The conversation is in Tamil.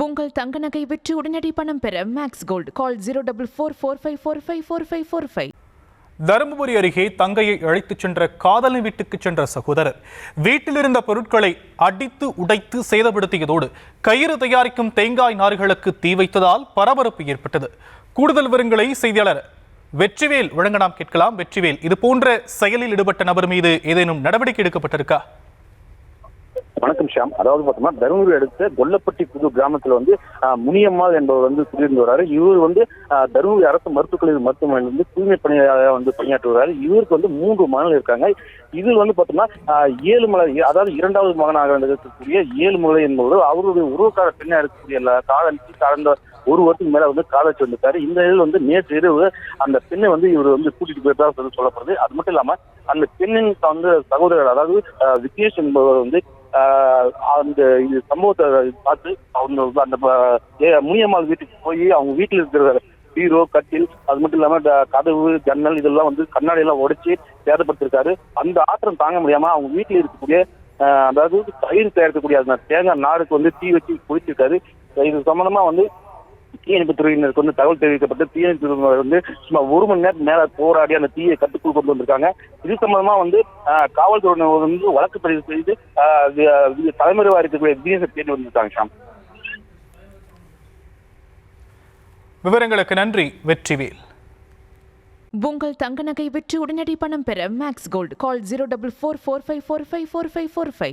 உங்கள் தங்க நகை விற்று உடனடி பணம் பெற மேக்ஸ் கோல்ட் கால் 04445454545. தருமபுரி அருகே தங்கையை அழைத்துச் சென்ற காதலன் வீட்டுக்கு சென்ற சகோதரர் வீட்டிலிருந்த பொருட்களை அடித்து உடைத்து சேதப்படுத்தியதோடு கயிறு தயாரிக்கும் தேங்காய் நார்களுக்கு தீ வைத்ததால் பரபரப்பு ஏற்பட்டது. கூடுதல் விவரங்களை செய்தியாளர் வெற்றிவேல் வழங்க நாம் கேட்கலாம். வெற்றிவேல், இது போன்ற செயலில் ஈடுபட்ட நபர் மீது ஏதேனும் நடவடிக்கை எடுக்கப்பட்டிருக்கா? வணக்கம் ஷியாம். அதாவது பார்த்தோம்னா தருமபுரி அடுத்த கொல்லப்பட்டி புது கிராமத்துல முனியம்மாள் என்பவர் குடியிருந்து வர்றாரு. இவர் தருமபுரி அரசு மருத்துவக் கல்லூரி மருத்துவமனையில் தூய்மை பணியாளராக பணியாற்றி வருவாரு. இவருக்கு 3 மகன்கள் இருக்காங்க. இதில் பார்த்தோம்னா ஏழுமலை, அதாவது 2வது மகனாக இருக்கக்கூடிய ஏழுமலை என்பவர் அவருடைய உருவக்கார பெண்ணா இருக்கக்கூடிய காதலிச்சு கடந்த 1 வருஷத்துக்கு மேல காதலிச்சு வந்திருக்காரு. இந்த இதில் நேற்று இரவு அந்த பெண்ணை இவர் கூட்டிட்டு போயிருந்தா சொல்லப்படுது. அது மட்டும் இல்லாம அந்த பெண்ணின் சகோதரர், அதாவது விக்னேஷ் என்பவர் அந்த சம்பவத்தை பார்த்து அவங்க அந்த முனியம்மாள் வீட்டுக்கு போய் அவங்க வீட்டில் இருக்கிற பீரோ, கட்டில், அது மட்டும் இல்லாம கதவு, ஜன்னல் இதெல்லாம் கண்ணாடி எல்லாம் உடைச்சு சேதப்படுத்திருக்காரு. அந்த ஆத்திரம் தாங்க முடியாம அவங்க வீட்டில் இருக்கக்கூடிய அதாவது கயிறு தயாரிக்கக்கூடிய அந்த தேங்காய் நாருக்கு தீ வச்சு குளிச்சிருக்காரு. இது சம்பந்தமா தீயணைப்பு துறையினருக்கு தகவல் தெரிவிக்கப்பட்டு தீயணைப்பு சும்மா 1 மணி நேரத்துக்கு மேல போராடி அந்த தீயை கட்டுக்குள் கொண்டு வந்திருக்காங்க. இது சம்பந்தமா காவல்துறையினர் வழக்கு பதிவு செய்து தலைமறைவா இருக்கக்கூடிய விக்னேஷை தேடி வந்திருக்காங்க. ஷாம், விவரங்களுக்கு நன்றி வெற்றிவேல். உங்கள் தங்க நகை விற்று உடனடி பணம் பெற மேக்ஸ் கோல்ட் கால் 04445454545.